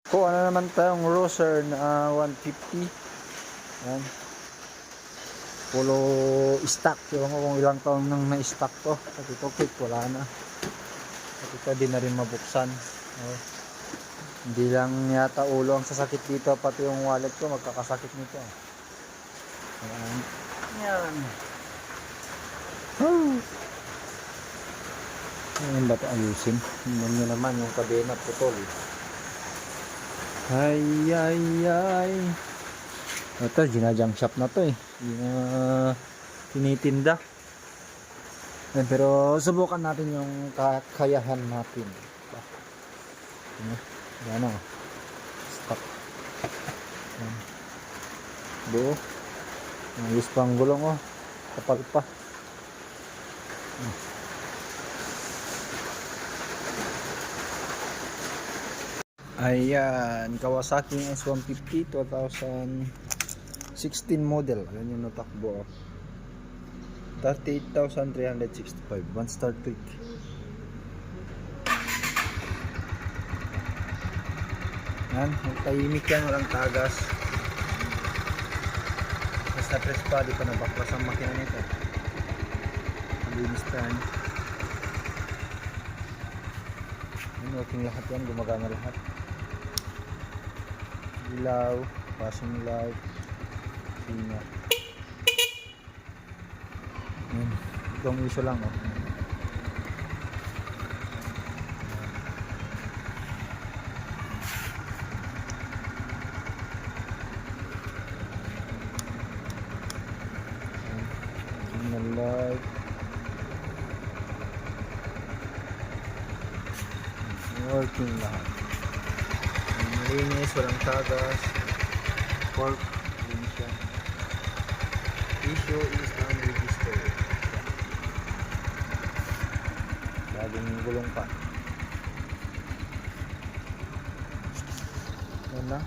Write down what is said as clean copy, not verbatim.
Kuha na naman tayong Roser na 150. Yan. Polo stock. Ewan ko kung ilang taon nang na-stock to. At ito quick, wala na. At ito di na rin mabuksan. Oh. Hindi lang yata ulo ang sasakit dito, pati yung wallet ko magkakasakit nito. Ayan. Yan. Ayan ba ito ayusin? Tingnan nyo naman yung kadena putol. Ay. Ito, ginajang shop na to eh. Tinitinda. Pero subukan natin yung kakayahan natin. Yan o. Stop. Yan. Buo. Ayos pa ang gulong o. Kapal pa. Ayan, Kawasaki S150 2016 model. Ayan yung natakbo. 38,365. One star click. Yan, tahimik yan, walang tagas. Basta press pa, di pa nabaklas ang makina nito. Malinis yan. Working lahat yan, gumagana lahat. Ilaw, passing light, singa. Itong iso lang oh. Signal light. Working lahat. Malinis, walang tagas. Pork, linis yan. Issue is unregistered. Bagong gulong pa. Yan na.